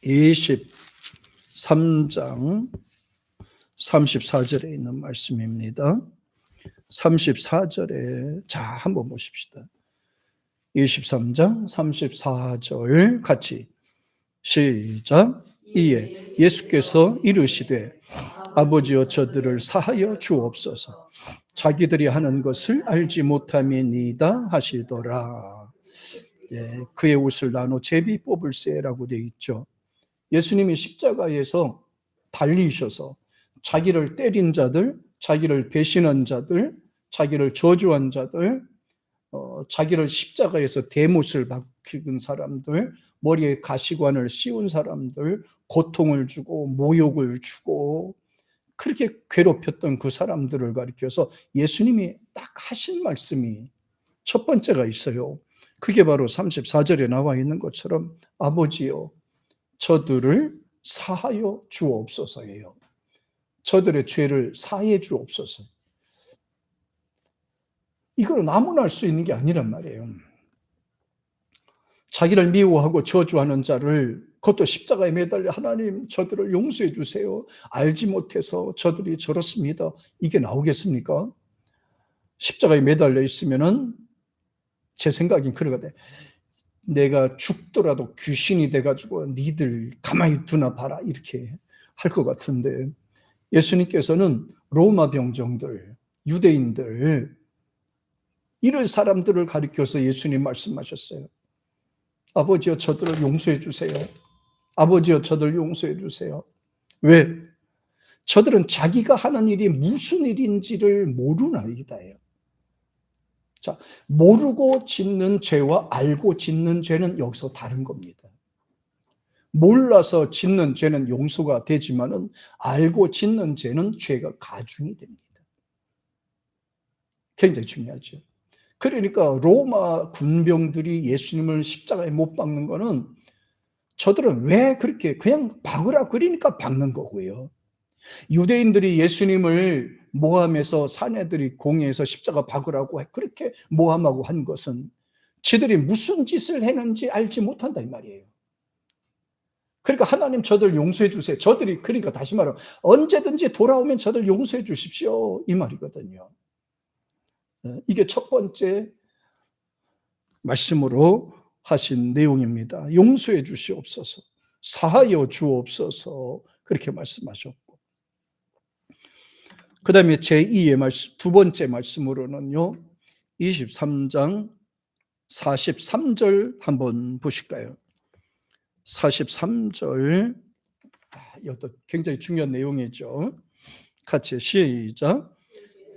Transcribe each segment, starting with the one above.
23장 34절에 있는 말씀입니다. 34절에 자 한번 보십시다. 23장 34절 같이 시작. 이에 예수께서 이르시되 아버지여 저들을 사하여 주옵소서 자기들이 하는 것을 알지 못함이니이다 하시더라. 그의 옷을 나눠 제비 뽑을세라고 되어 있죠. 예수님이 십자가에서 달리셔서 자기를 때린 자들, 자기를 배신한 자들, 자기를 저주한 자들, 자기를 십자가에서 대못을 박힌 사람들, 머리에 가시관을 씌운 사람들, 고통을 주고 모욕을 주고 그렇게 괴롭혔던 그 사람들을 가리켜서 예수님이 딱 하신 말씀이 첫 번째가 있어요. 그게 바로 34절에 나와 있는 것처럼 아버지여 저들을 사하여 주옵소서예요. 저들의 죄를 사해 주옵소서. 이걸 아무나 할 수 있는 게 아니란 말이에요. 자기를 미워하고 저주하는 자를 그것도 십자가에 매달려 하나님 저들을 용서해 주세요. 알지 못해서 저들이 저렇습니다. 이게 나오겠습니까? 십자가에 매달려 있으면은 제 생각엔 그러거든. 내가 죽더라도 귀신이 돼가지고 니들 가만히 두나 봐라 이렇게 할 것 같은데 예수님께서는 로마 병정들, 유대인들 이런 사람들을 가리켜서 예수님 말씀하셨어요. 아버지여 저들을 용서해 주세요. 아버지여 저들 용서해 주세요. 왜? 저들은 자기가 하는 일이 무슨 일인지를 모르는 아이다예요. 자, 모르고 짓는 죄와 알고 짓는 죄는 여기서 다른 겁니다. 몰라서 짓는 죄는 용서가 되지만은 알고 짓는 죄는 죄가 가중이 됩니다. 굉장히 중요하죠. 그러니까 로마 군병들이 예수님을 십자가에 못 박는 거는 저들은 왜 그렇게 그냥 박으라 그러니까 박는 거고요. 유대인들이 예수님을 모함해서 사내들이 공회에서 십자가 박으라고 그렇게 모함하고 한 것은 지들이 무슨 짓을 했는지 알지 못한다 이 말이에요. 그러니까 하나님 저들 용서해 주세요. 저들이 그러니까 다시 말하면 언제든지 돌아오면 저들 용서해 주십시오 이 말이거든요. 이게 첫 번째 말씀으로 하신 내용입니다. 용서해 주시옵소서, 사하여 주옵소서 그렇게 말씀하셨고, 그 다음에 제2의 말씀, 두 번째 말씀으로는요 23장 43절 한번 보실까요? 43절 이것도 굉장히 중요한 내용이죠. 같이 시작.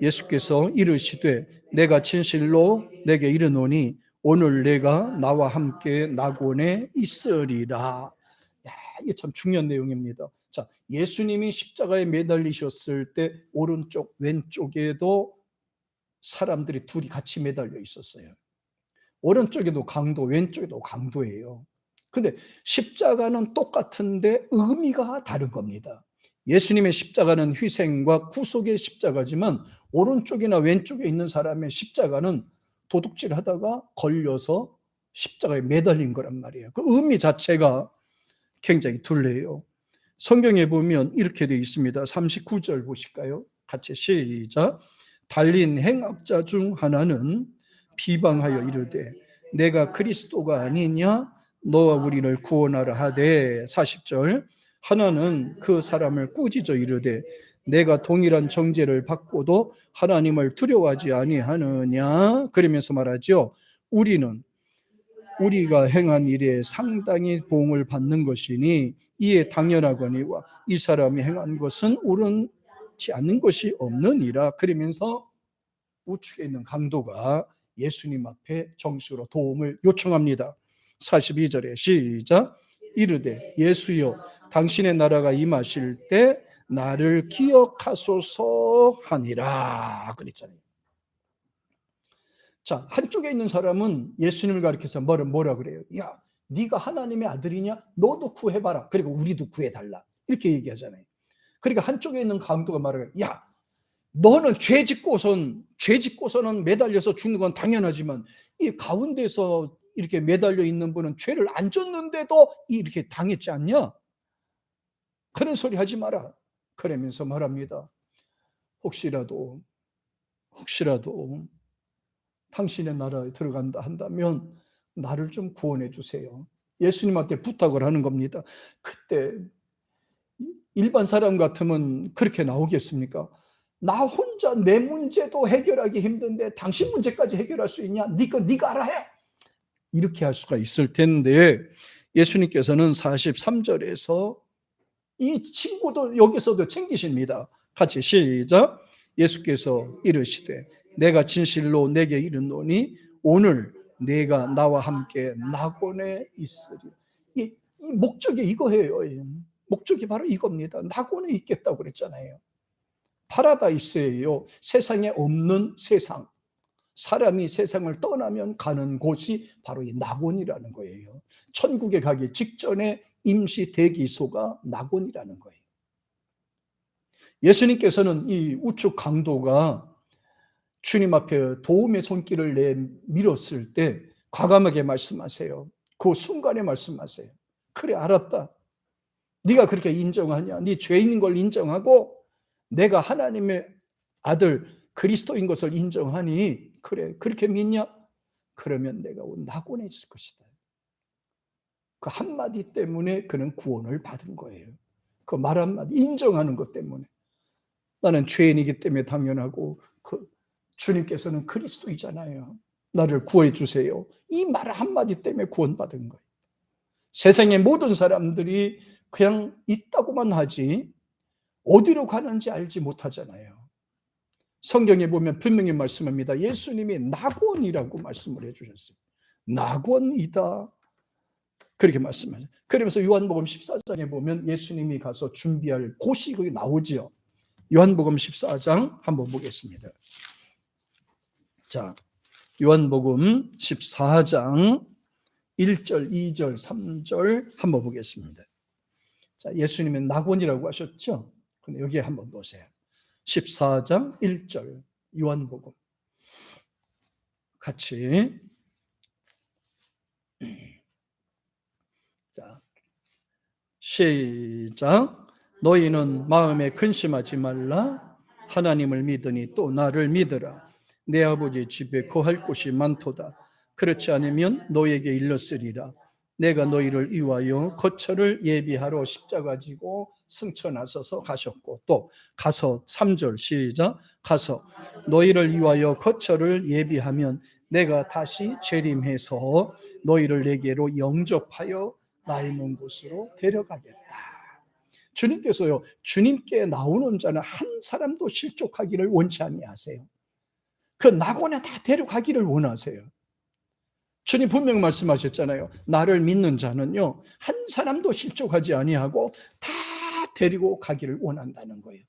예수께서 이르시되 내가 진실로 내게 이르노니 오늘 내가 나와 함께 낙원에 있으리라. 이게 참 중요한 내용입니다. 자, 예수님이 십자가에 매달리셨을 때 오른쪽 왼쪽에도 사람들이 둘이 같이 매달려 있었어요. 오른쪽에도 강도, 왼쪽에도 강도예요. 근데 십자가는 똑같은데 의미가 다른 겁니다. 예수님의 십자가는 희생과 구속의 십자가지만 오른쪽이나 왼쪽에 있는 사람의 십자가는 도둑질 하다가 걸려서 십자가에 매달린 거란 말이에요. 그 의미 자체가 굉장히 둘레요. 성경에 보면 이렇게 되어 있습니다. 39절 보실까요? 같이 시작. 달린 행악자 중 하나는 비방하여 이르되 내가 그리스도가 아니냐 너와 우리를 구원하라 하되 40절 하나는 그 사람을 꾸짖어 이르되 내가 동일한 정죄를 받고도 하나님을 두려워하지 아니하느냐 그러면서 말하죠. 우리가 행한 일에 상당히 보응을 받는 것이니 이에 당연하거니와 이 사람이 행한 것은 옳지 않는 것이 없느니라 그러면서 우측에 있는 강도가 예수님 앞에 정식으로 도움을 요청합니다. 42절에 시작. 이르되 예수여 당신의 나라가 임하실 때 나를 기억하소서 하니라 그랬잖아요. 자, 한쪽에 있는 사람은 예수님을 가리켜서 뭐라 그래요? 야, 네가 하나님의 아들이냐? 너도 구해봐라. 그리고 우리도 구해달라. 이렇게 얘기하잖아요. 그러니까 한쪽에 있는 강도가 말해요. 야, 너는 죄 짓고서는 매달려서 죽는 건 당연하지만 이 가운데서 이렇게 매달려 있는 분은 죄를 안 졌는데도 이렇게 당했지 않냐? 그런 소리 하지 마라. 그러면서 말합니다. 혹시라도 당신의 나라에 들어간다 한다면 나를 좀 구원해 주세요. 예수님한테 부탁을 하는 겁니다. 그때 일반 사람 같으면 그렇게 나오겠습니까? 나 혼자 내 문제도 해결하기 힘든데 당신 문제까지 해결할 수 있냐? 네가 알아야 해. 이렇게 할 수가 있을 텐데 예수님께서는 43절에서 이 친구도 여기서도 챙기십니다. 같이 시작. 예수께서 이르시되 내가 진실로 내게 이르노니 오늘 내가 나와 함께 낙원에 있으리. 이 목적이 이거예요. 목적이 바로 이겁니다. 낙원에 있겠다고 그랬잖아요. 파라다이스예요. 세상에 없는 세상. 사람이 세상을 떠나면 가는 곳이 바로 이 낙원이라는 거예요. 천국에 가기 직전에 임시 대기소가 낙원이라는 거예요. 예수님께서는 이 우측 강도가 주님 앞에 도움의 손길을 내밀었을 때 과감하게 말씀하세요. 그 순간에 말씀하세요. 그래, 알았다. 네가 그렇게 인정하냐? 네 죄인인 걸 인정하고 내가 하나님의 아들 그리스도인 것을 인정하니 그래, 그렇게 믿냐? 그러면 내가 낙원에 있을 것이다. 그 한마디 때문에 그는 구원을 받은 거예요. 그 말 한마디 인정하는 것 때문에. 나는 죄인이기 때문에 당연하고 주님께서는 그리스도이잖아요. 나를 구해 주세요. 이 말 한마디 때문에 구원받은 거예요. 세상의 모든 사람들이 그냥 있다고만 하지 어디로 가는지 알지 못하잖아요. 성경에 보면 분명히 말씀합니다. 예수님이 낙원이라고 말씀을 해주셨어요. 낙원이다. 그렇게 말씀하죠. 그러면서 요한복음 14장에 보면 예수님이 가서 준비할 곳이 거기 나오죠. 요한복음 14장 한번 보겠습니다. 자, 요한복음 14장 1절, 2절, 3절 한번 보겠습니다. 자, 예수님은 낙원이라고 하셨죠? 근데 여기에 한번 보세요. 14장 1절 요한복음 같이 자, 시작. 너희는 마음에 근심하지 말라. 하나님을 믿으니 또 나를 믿으라. 내 아버지 집에 거할 곳이 많도다. 그렇지 않으면 너에게 일렀으리라. 내가 너희를 위하여 거처를 예비하러 십자가 지고 승천 하셔서 가셨고 또 가서 3절 시작. 가서 너희를 위하여 거처를 예비하면 내가 다시 재림해서 너희를 내게로 영접하여 나 있는 곳으로 데려가겠다. 주님께서요, 주님께 나오는 자는 한 사람도 실족하기를 원치 아니하세요. 그 낙원에 다 데려가기를 원하세요. 주님 분명히 말씀하셨잖아요. 나를 믿는 자는요, 한 사람도 실족하지 아니하고 다 데리고 가기를 원한다는 거예요.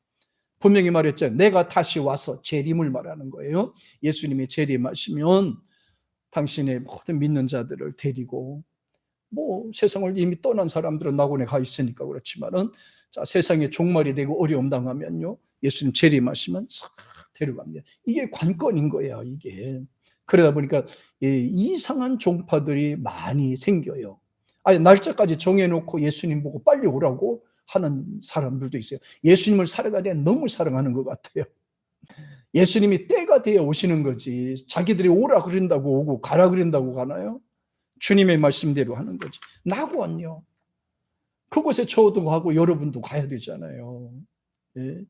분명히 말했죠. 내가 다시 와서 재림을 말하는 거예요. 예수님이 재림하시면 당신의 모든 믿는 자들을 데리고 세상을 이미 떠난 사람들은 낙원에 가 있으니까 그렇지만은 자, 세상에 종말이 되고 어려움 당하면요, 예수님 재림하시면 싹 데려갑니다. 이게 관건인 거예요. 이게 그러다 보니까 이상한 종파들이 많이 생겨요. 아니, 날짜까지 정해놓고 예수님 보고 빨리 오라고 하는 사람들도 있어요. 예수님을 살아가야 너무 사랑하는 것 같아요. 예수님이 때가 되어 오시는 거지 자기들이 오라 그런다고 오고 가라 그런다고 가나요? 주님의 말씀대로 하는 거지. 낙원요. 그곳에 저도 가고 여러분도 가야 되잖아요. 예.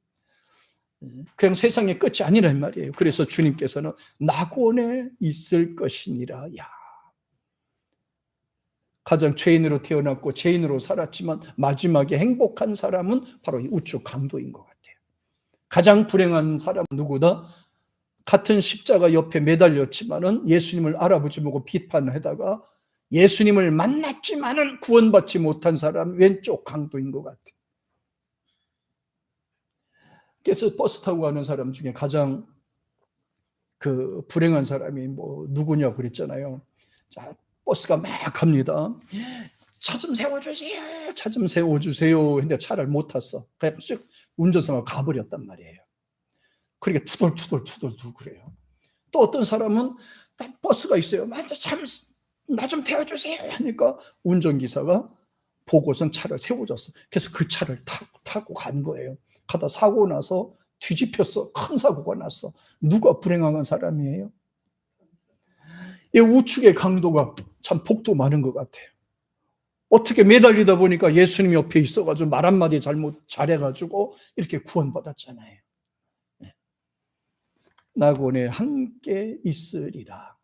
그냥 세상의 끝이 아니란 말이에요. 그래서 주님께서는 낙원에 있을 것이니라. 야, 가장 죄인으로 태어났고 죄인으로 살았지만 마지막에 행복한 사람은 바로 이 우측 강도인 것 같아요. 가장 불행한 사람은 누구다? 같은 십자가 옆에 매달렸지만은 예수님을 알아보지 못하고 비판하다가 예수님을 만났지만은 구원받지 못한 사람 왼쪽 강도인 것 같아요. 그래서 버스 타고 가는 사람 중에 가장 그 불행한 사람이 누구냐 그랬잖아요. 자, 버스가 막 갑니다. 차 좀 세워주세요. 차 좀 세워주세요. 근데 차를 못 탔어. 그냥 쓱 운전석으로 가버렸단 말이에요. 그렇게 투덜투덜 그래요. 또 어떤 사람은 버스가 있어요. 나 좀 태워주세요. 하니까 운전기사가 보고선 차를 세워줬어. 그래서 그 차를 타고 간 거예요. 가다 사고 나서 뒤집혔어. 큰 사고가 났어. 누가 불행한 사람이에요? 이 우측의 강도가 참 복도 많은 것 같아요. 어떻게 매달리다 보니까 예수님 옆에 있어가지고 말 한마디 잘해가지고 이렇게 구원받았잖아요. 낙원에 함께 있으리라.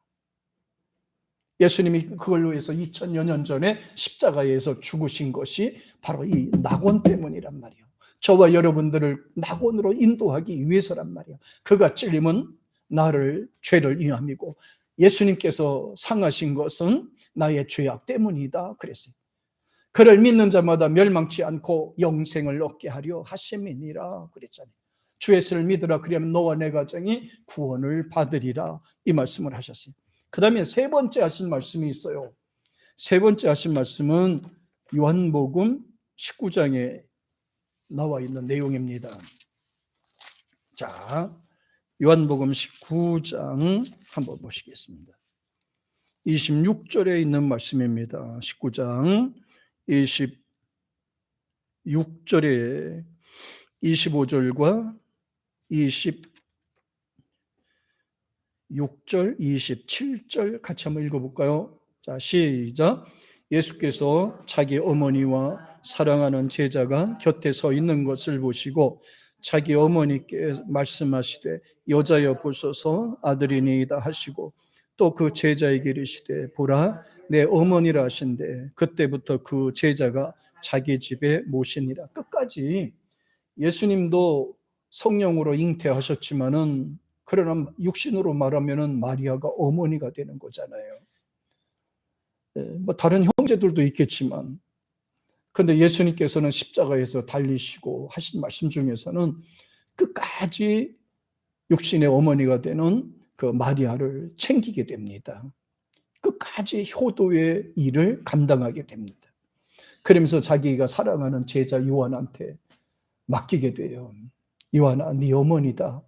예수님이 그걸로 해서 2000여 년 전에 십자가에서 죽으신 것이 바로 이 낙원 때문이란 말이에요. 저와 여러분들을 낙원으로 인도하기 위해서란 말이에요. 그가 찔림은 나를 죄를 위함이고 예수님께서 상하신 것은 나의 죄악 때문이다 그랬어요. 그를 믿는 자마다 멸망치 않고 영생을 얻게 하려 하심이니라 그랬잖아요. 주 예수를 믿으라 그러면 너와 내 가정이 구원을 받으리라 이 말씀을 하셨어요. 그 다음에 세 번째 하신 말씀이 있어요. 세 번째 하신 말씀은 요한복음 19장에 나와 있는 내용입니다. 자, 요한복음 19장 한번 보시겠습니다. 26절에 있는 말씀입니다. 19장 26절에 25절과 26절, 27절 같이 한번 읽어볼까요? 자, 시작. 예수께서 자기 어머니와 사랑하는 제자가 곁에 서 있는 것을 보시고 자기 어머니께 말씀하시되 여자여 보소서 아들이니이다 하시고 또 그 제자에게 이르시되 보라 내 어머니라 하신대 그때부터 그 제자가 자기 집에 모시니라. 끝까지 예수님도 성령으로 잉태하셨지만은 그러나 육신으로 말하면은 마리아가 어머니가 되는 거잖아요. 뭐 다른 형제들도 있겠지만, 근데 예수님께서는 십자가에서 달리시고 하신 말씀 중에서는 끝까지 육신의 어머니가 되는 그 마리아를 챙기게 됩니다. 끝까지 효도의 일을 감당하게 됩니다. 그러면서 자기가 사랑하는 제자 요한한테 맡기게 돼요. 요한아, 네 어머니다.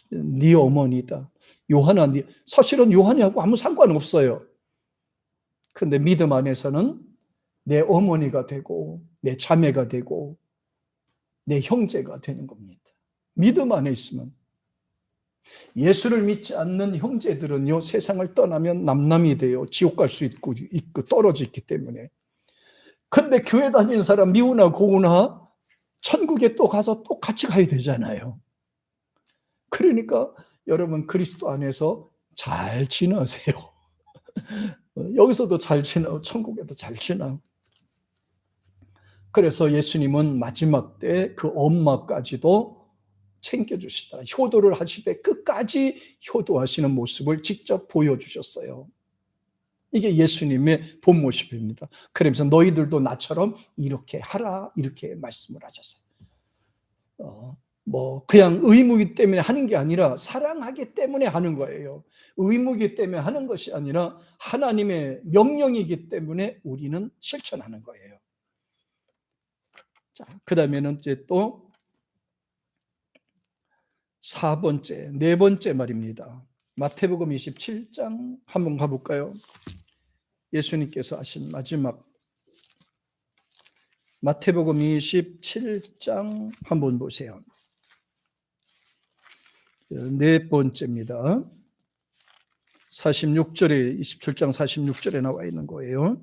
네 어머니다. 요한아, 사실은 요한이하고 아무 상관없어요. 근데 믿음 안에서는 내 어머니가 되고 내 자매가 되고 내 형제가 되는 겁니다. 믿음 안에 있으면. 예수를 믿지 않는 형제들은요, 세상을 떠나면 남남이 돼요. 지옥 갈 수 있고 떨어져 있기 때문에. 근데 교회 다니는 사람 미우나 고우나 천국에 또 가서 또 같이 가야 되잖아요. 그러니까 여러분 그리스도 안에서 잘 지내세요. 여기서도 잘 지나고 천국에도 잘 지나고. 그래서 예수님은 마지막 때 그 엄마까지도 챙겨주시다. 효도를 하시되 끝까지 효도하시는 모습을 직접 보여주셨어요. 이게 예수님의 본 모습입니다. 그러면서 너희들도 나처럼 이렇게 하라 이렇게 말씀을 하셨어요. 뭐 그냥 의무이기 때문에 하는 게 아니라 사랑하기 때문에 하는 거예요. 의무이기 때문에 하는 것이 아니라 하나님의 명령이기 때문에 우리는 실천하는 거예요. 자, 그 다음에는 이제 또 4번째, 네 번째 말입니다. 마태복음 27장 한번 가볼까요? 예수님께서 하신 마지막 마태복음 27장 한번 보세요. 네 번째입니다. 46절에 27장 46절에 나와 있는 거예요.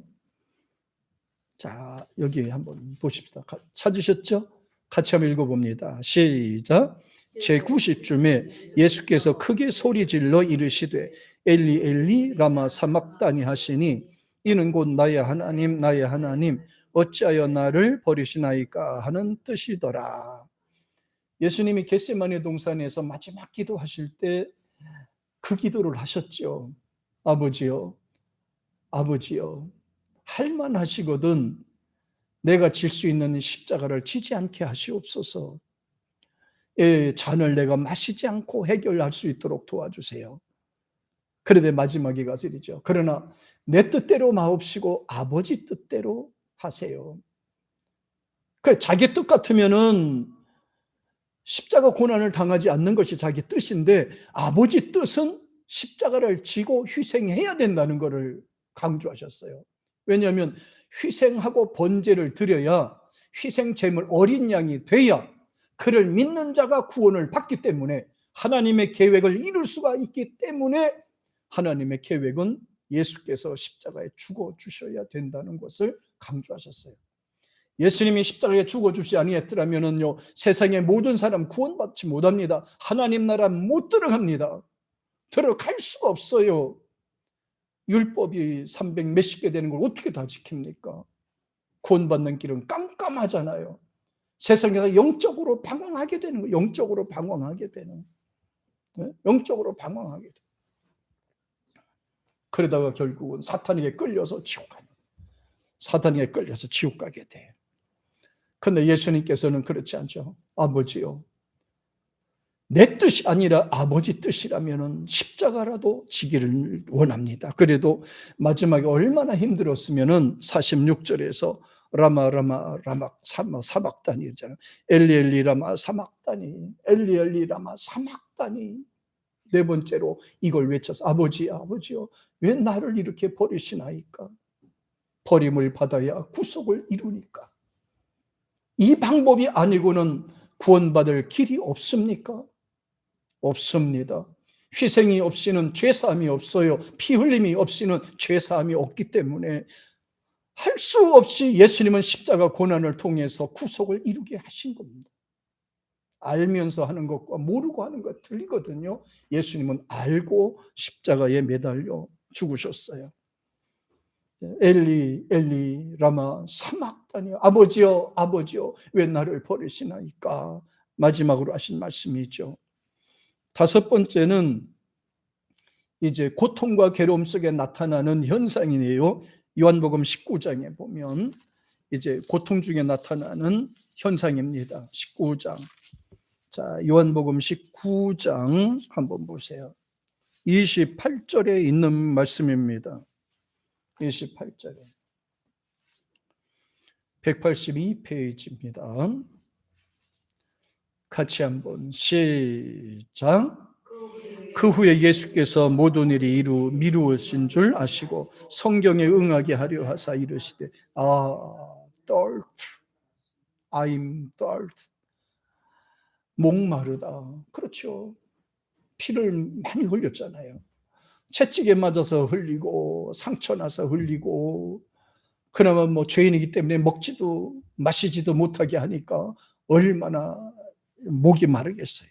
자, 여기 한번 보십시다. 찾으셨죠? 같이 한번 읽어봅니다. 시작. 제90쯤에 예수께서 크게 소리질러 이르시되 엘리 엘리 라마 사막다니 하시니 이는 곧 나의 하나님 나의 하나님 어찌하여 나를 버리시나이까 하는 뜻이더라. 예수님이 겟세마네 동산에서 마지막 기도하실 때 그 기도를 하셨죠. 아버지요, 아버지요, 할만하시거든 내가 질 수 있는 십자가를 지지 않게 하시옵소서. 잔을 내가 마시지 않고 해결할 수 있도록 도와주세요. 그런데 마지막에 가서 이러죠. 그러나 내 뜻대로 마옵시고 아버지 뜻대로 하세요. 자기 뜻 같으면은 십자가 고난을 당하지 않는 것이 자기 뜻인데 아버지 뜻은 십자가를 지고 희생해야 된다는 것을 강조하셨어요. 왜냐하면 희생하고 번제를 드려야, 희생 제물 어린 양이 돼야 그를 믿는 자가 구원을 받기 때문에, 하나님의 계획을 이룰 수가 있기 때문에 하나님의 계획은 예수께서 십자가에 죽어 주셔야 된다는 것을 강조하셨어요. 예수님이 십자가에 죽어 주시 아니했더라면요, 세상의 모든 사람 구원받지 못합니다. 하나님 나라 못 들어갑니다. 들어갈 수가 없어요. 율법이 300 몇십 개 되는 걸 어떻게 다 지킵니까? 구원받는 길은 깜깜하잖아요. 세상에서 영적으로 방황하게 되는 거예요. 영적으로 방황하게 되는. 영적으로 방황하게 돼요. 그러다가 결국은 사탄에게 끌려서 지옥 가는 거예요. 사탄에게 끌려서 지옥 가게 돼요. 그런데 예수님께서는 그렇지 않죠. 아버지요, 내 뜻이 아니라 아버지 뜻이라면 십자가라도 지기를 원합니다. 그래도 마지막에 얼마나 힘들었으면 46절에서 라마 사막다니 이러잖아요. 엘리 엘리 라마 사막다니, 엘리 엘리 라마 사막다니. 네 번째로 이걸 외쳐서 아버지 아버지요, 왜 나를 이렇게 버리시나이까? 버림을 받아야 구속을 이루니까. 이 방법이 아니고는 구원받을 길이 없습니까? 없습니다. 희생이 없이는 죄사함이 없어요. 피 흘림이 없이는 죄사함이 없기 때문에 할 수 없이 예수님은 십자가 고난을 통해서 구속을 이루게 하신 겁니다. 알면서 하는 것과 모르고 하는 것 틀리거든요. 예수님은 알고 십자가에 매달려 죽으셨어요. 엘리 엘리 라마 사막다니, 아버지여 아버지여 왜 나를 버리시나이까? 마지막으로 하신 말씀이죠. 다섯 번째는 이제 고통과 괴로움 속에 나타나는 현상이네요. 요한복음 19장에 보면 이제 고통 중에 나타나는 현상입니다. 19장. 자, 요한복음 19장 한번 보세요. 28절에 있는 말씀입니다. 28절에. 182페이지입니다. 같이 한번 시작. 그 후에 예수께서 모든 일이 미루어진 줄 아시고 성경에 응하게 하려 하사 이르시되 thirst, I'm thirst. 목마르다. 그렇죠. 피를 많이 흘렸잖아요. 채찍에 맞아서 흘리고 상처 나서 흘리고, 그나마 뭐 죄인이기 때문에 먹지도 마시지도 못하게 하니까 얼마나 목이 마르겠어요.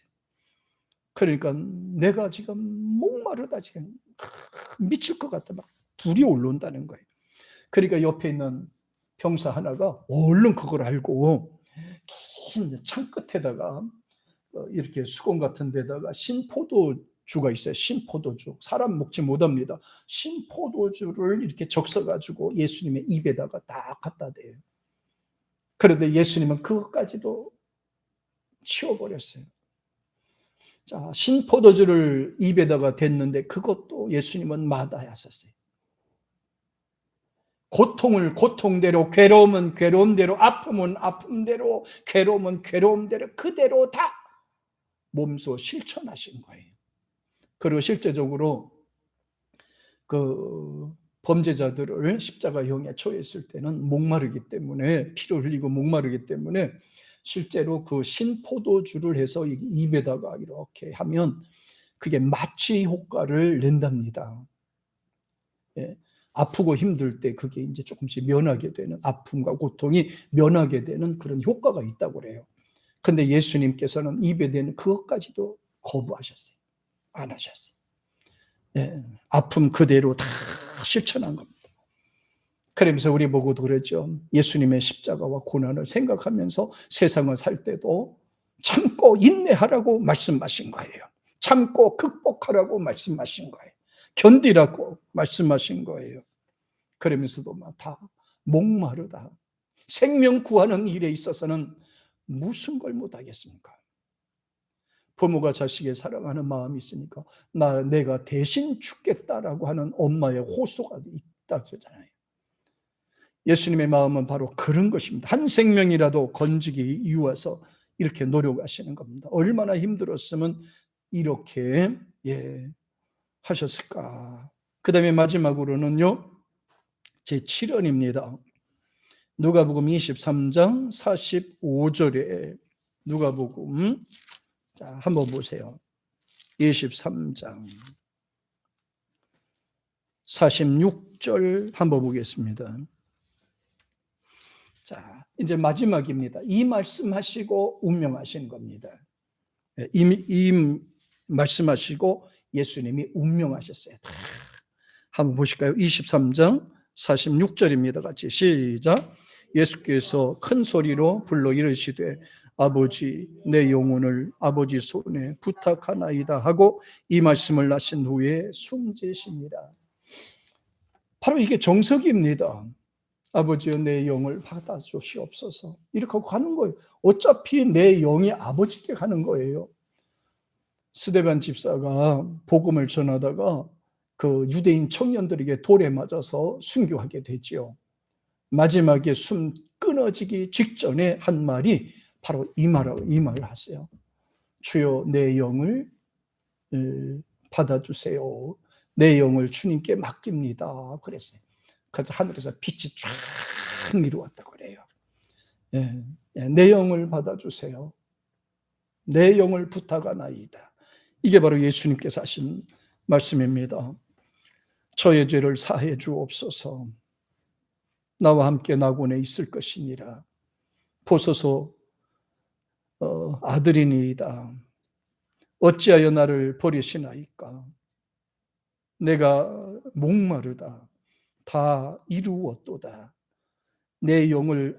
그러니까 내가 지금 목마르다, 지금 미칠 것 같다, 막 불이 올라온다는 거예요. 그러니까 옆에 있는 병사 하나가 얼른 그걸 알고 긴 창 끝에다가 이렇게 수건 같은 데다가 신포도주가 있어요. 신포도주. 사람 먹지 못합니다. 신포도주를 이렇게 적셔가지고 예수님의 입에다가 딱 갖다 대요. 그런데 예수님은 그것까지도 치워버렸어요. 자, 신포도주를 입에다가 댔는데 그것도 예수님은 마다하셨어요. 고통을 고통대로, 괴로움은 괴로움대로, 아픔은 아픔대로, 괴로움은 괴로움대로 그대로 다 몸소 실천하신 거예요. 그리고 실제적으로 그 범죄자들을 십자가형에 처했을 때는 목마르기 때문에, 피를 흘리고 목마르기 때문에 실제로 그 신포도주를 해서 입에다가 이렇게 하면 그게 마취 효과를 낸답니다. 예. 아프고 힘들 때 그게 이제 조금씩 면하게 되는, 아픔과 고통이 면하게 되는 그런 효과가 있다고 그래요. 근데 예수님께서는 입에 대는 그것까지도 거부하셨어요. 안 하셨어요. 예. 아픔 그대로 다 실천한 겁니다. 그러면서 우리 보고도 그랬죠. 예수님의 십자가와 고난을 생각하면서 세상을 살 때도 참고 인내하라고 말씀하신 거예요. 참고 극복하라고 말씀하신 거예요. 견디라고 말씀하신 거예요. 그러면서도 막 다 목마르다. 생명 구하는 일에 있어서는 무슨 걸 못하겠습니까? 부모가 자식의 사랑하는 마음이 있으니까 내가 대신 죽겠다라고 하는 엄마의 호소가 있다고 하잖아요. 예수님의 마음은 바로 그런 것입니다. 한 생명이라도 건지기 위해서 이렇게 노력하시는 겁니다. 얼마나 힘들었으면 이렇게 하셨을까. 그 다음에 마지막으로는요, 제 7원입니다. 누가복음 23장 45절에 누가복음, 자, 한번 보세요. 23장 46절 한번 보겠습니다. 자, 이제 마지막입니다. 이 말씀하시고 운명하신 겁니다. 이 말씀하시고 예수님이 운명하셨어요. 한번 보실까요? 23장 46절입니다. 같이 시작. 예수께서 큰 소리로 불러 이르시되 아버지 내 영혼을 아버지 손에 부탁하나이다 하고 이 말씀을 하신 후에 숨지시니라. 바로 이게 정석입니다. 아버지여 내 영을 받아 주시옵소서. 이렇게 하고 가는 거예요. 어차피 내 영이 아버지께 가는 거예요. 스데반 집사가 복음을 전하다가 그 유대인 청년들에게 돌에 맞아서 순교하게 되지요. 마지막에 숨 끊어지기 직전에 한 말이 바로 이 말을 하세요. 주여 내 영을 받아주세요. 내 영을 주님께 맡깁니다. 그랬어요. 그래서 하늘에서 빛이 쫙 이루었다고 그래요. 내 영을 받아주세요. 내 영을 부탁하나이다. 이게 바로 예수님께서 하신 말씀입니다. 저의 죄를 사해 주옵소서. 나와 함께 낙원에 있을 것이니라. 보소서 아들이니이다. 어찌하여 나를 버리시나이까. 내가 목마르다. 다 이루었도다. 내 영을